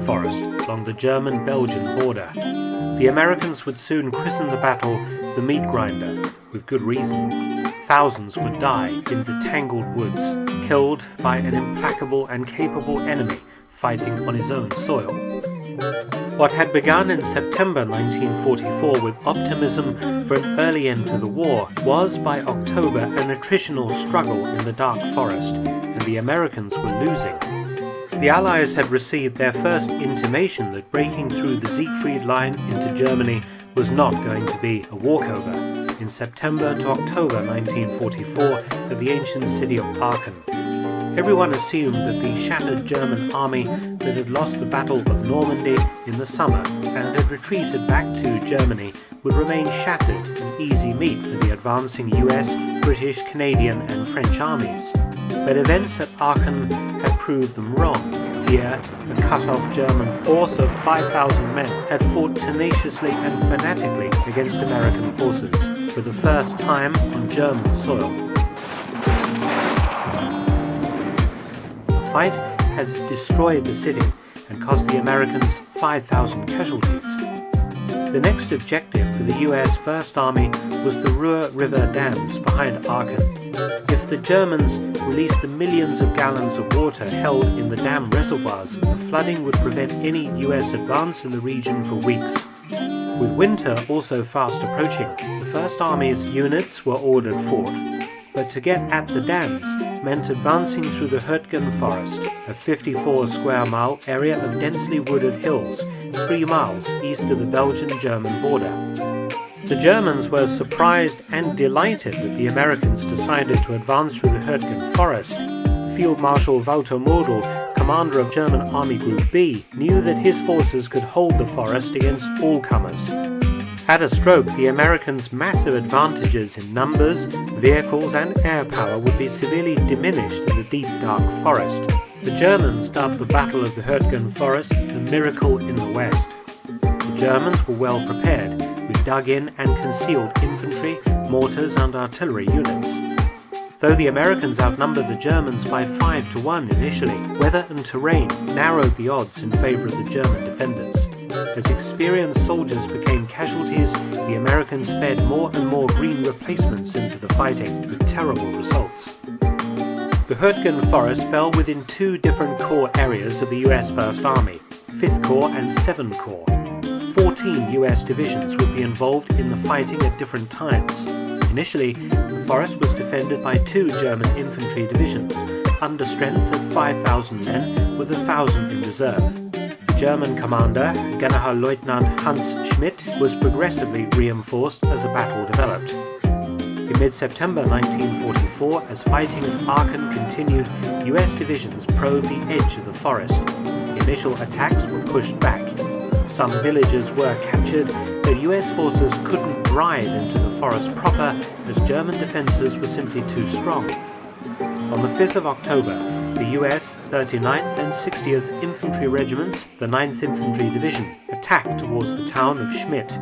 Forest along the German-Belgian border. The Americans would soon christen the battle the Meat Grinder, with good reason. Thousands would die in the tangled woods, killed by an implacable and capable enemy fighting on his own soil. What had begun in September 1944 with optimism for an early end to the war was by October an attritional struggle in the dark forest, and the Americans were losing. The Allies had received their first intimation that breaking through the Siegfried Line into Germany was not going to be a walkover in September to October 1944 at the ancient city of Aachen. Everyone assumed that the shattered German army that had lost the Battle of Normandy in the summer and had retreated back to Germany would remain shattered and easy meat for the advancing US, British, Canadian and French armies. But events at Aachen had proved them wrong. Here, a cut-off German force of 5,000 men had fought tenaciously and fanatically against American forces, for the first time on German soil. The fight had destroyed the city and cost the Americans 5,000 casualties. The next objective for the US First Army was the Ruhr River dams behind Aachen. If the Germans released the millions of gallons of water held in the dam reservoirs, the flooding would prevent any US advance in the region for weeks. With winter also fast approaching, the First Army's units were ordered forward. But to get at the dams meant advancing through the Hürtgen Forest, a 54-square-mile area of densely wooded hills, 3 miles east of the Belgian-German border. The Germans were surprised and delighted that the Americans decided to advance through the Hürtgen Forest. Field Marshal Walter Model, commander of German Army Group B, knew that his forces could hold the forest against all comers. At a stroke, the Americans' massive advantages in numbers, vehicles and air power would be severely diminished in the deep dark forest. The Germans dubbed the Battle of the Hürtgen Forest the Miracle in the West. The Germans were well prepared, with dug-in and concealed infantry, mortars and artillery units. Though the Americans outnumbered the Germans by 5 to 1 initially, weather and terrain narrowed the odds in favor of the German defenders. As experienced soldiers became casualties, the Americans fed more and more green replacements into the fighting, with terrible results. The Hürtgen Forest fell within 2 different corps areas of the US First Army, 5th Corps and 7th Corps. 14 US divisions would be involved in the fighting at different times. Initially, the forest was defended by 2 German infantry divisions, under strength at 5,000 men with 1,000 in reserve. The German commander, Generalleutnant Hans Schmidt, was progressively reinforced as the battle developed. In mid-September 1944, as fighting at Aachen continued, US divisions probed the edge of the forest. The initial attacks were pushed back. Some villages were captured, but US forces couldn't drive into the forest proper as German defences were simply too strong. On the 5th of October, the US 39th and 60th Infantry Regiments, the 9th Infantry Division, attacked towards the town of Schmidt.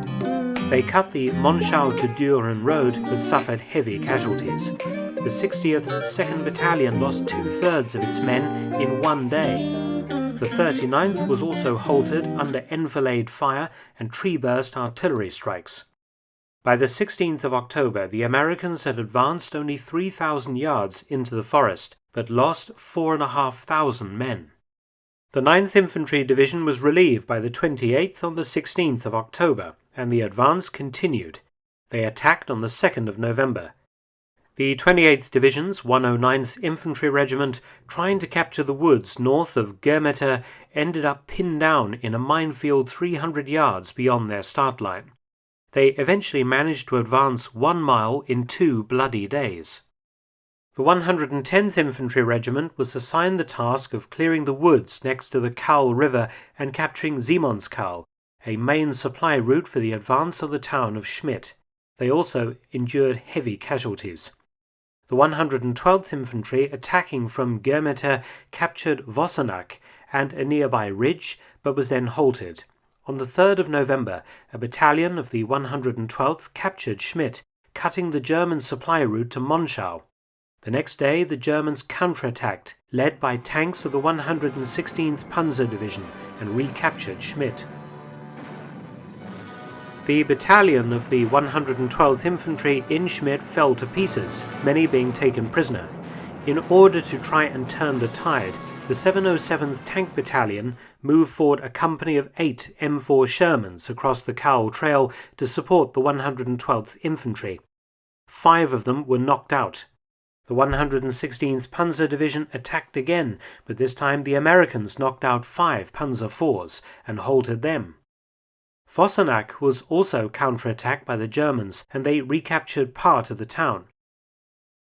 They cut the Monschau to Düren road but suffered heavy casualties. The 60th 2nd Battalion lost 2/3 of its men in one day. The 39th was also halted under enfilade fire and tree-burst artillery strikes. By the 16th of October, the Americans had advanced only 3,000 yards into the forest, but lost 4,500 men. The 9th Infantry Division was relieved by the 28th on the 16th of October, and the advance continued. They attacked on the 2nd of November. The 28th Division's 109th Infantry Regiment, trying to capture the woods north of Germeter, ended up pinned down in a minefield 300 yards beyond their start line. They eventually managed to advance 1 mile in 2 bloody days. The 110th Infantry Regiment was assigned the task of clearing the woods next to the Kaul River and capturing Simonskaul, a main supply route for the advance of the town of Schmidt. They also endured heavy casualties. The 112th Infantry, attacking from Germeter, captured Vossenack and a nearby ridge, but was then halted. On the 3rd of November, a battalion of the 112th captured Schmidt, cutting the German supply route to Monschau. The next day, the Germans counterattacked, led by tanks of the 116th Panzer Division, and recaptured Schmidt. The battalion of the 112th Infantry in Schmidt fell to pieces, many being taken prisoner. In order to try and turn the tide, the 707th Tank Battalion moved forward a company of 8 M4 Shermans across the Cowell Trail to support the 112th Infantry. 5 of them were knocked out. The 116th Panzer Division attacked again, but this time the Americans knocked out 5 Panzer IVs and halted them. Vossenack was also counterattacked by the Germans, and they recaptured part of the town.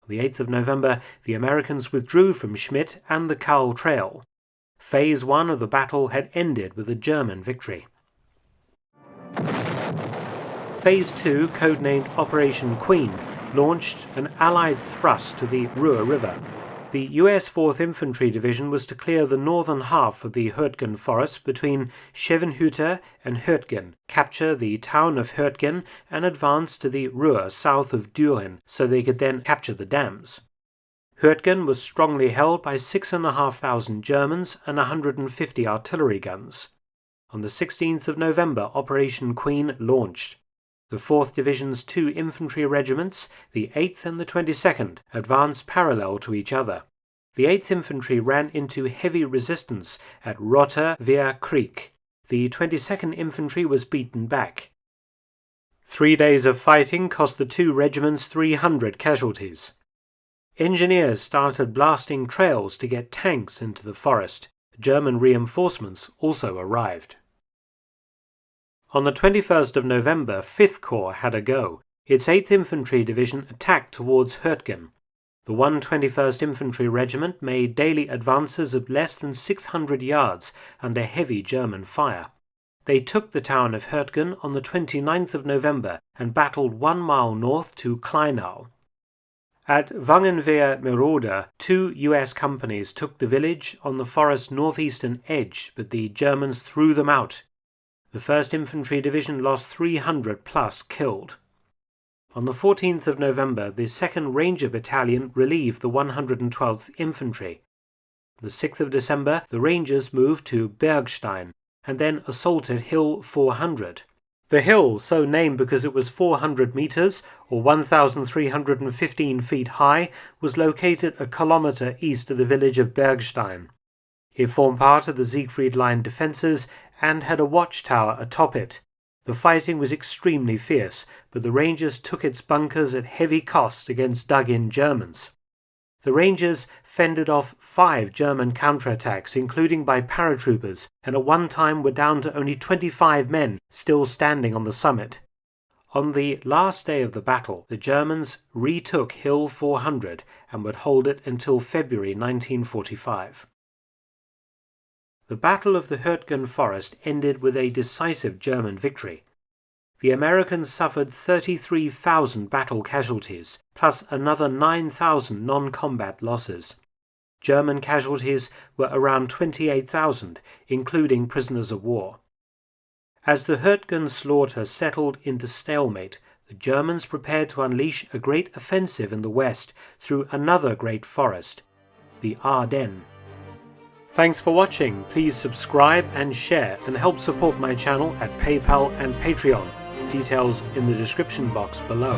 On the 8th of November, the Americans withdrew from Schmidt and the Cowell Trail. Phase 1 of the battle had ended with a German victory. Phase 2, codenamed Operation Queen, launched an Allied thrust to the Ruhr River. The US 4th Infantry Division was to clear the northern half of the Hürtgen Forest between Schevenhütte and Hürtgen, capture the town of Hürtgen, and advance to the Ruhr south of Düren so they could then capture the dams. Hürtgen was strongly held by 6,500 Germans and 150 artillery guns. On the 16th of November, Operation Queen launched. The 4th Division's 2 infantry regiments, the 8th and the 22nd, advanced parallel to each other. The 8th Infantry ran into heavy resistance at Rotter Wehr Creek. The 22nd Infantry was beaten back. 3 days of fighting cost the 2 regiments 300 casualties. Engineers started blasting trails to get tanks into the forest. German reinforcements also arrived. On the 21st of November, 5th Corps had a go. Its 8th Infantry Division attacked towards Hürtgen. The 121st Infantry Regiment made daily advances of less than 600 yards under heavy German fire. They took the town of Hürtgen on the 29th of November and battled 1 mile north to Kleinau. At Wangenwehr-Merode, 2 US companies took the village on the forest's northeastern edge, but the Germans threw them out. The 1st Infantry Division lost 300 plus killed. On the 14th of November, the 2nd Ranger Battalion relieved the 112th Infantry. The 6th of December, the Rangers moved to Bergstein and then assaulted Hill 400. The hill, so named because it was 400 meters or 1,315 feet high, was located a kilometer east of the village of Bergstein. It formed part of the Siegfried Line defences and had a watchtower atop it. The fighting was extremely fierce, but the Rangers took its bunkers at heavy cost against dug-in Germans. The Rangers fended off 5 German counterattacks, including by paratroopers, and at one time were down to only 25 men still standing on the summit. On the last day of the battle, the Germans retook Hill 400 and would hold it until February 1945. The Battle of the Hürtgen Forest ended with a decisive German victory. The Americans suffered 33,000 battle casualties, plus another 9,000 non-combat losses. German casualties were around 28,000, including prisoners of war. As the Hürtgen slaughter settled into stalemate, the Germans prepared to unleash a great offensive in the west through another great forest, the Ardennes. Thanks for watching. Please subscribe and share and help support my channel at PayPal and Patreon. Details in the description box below.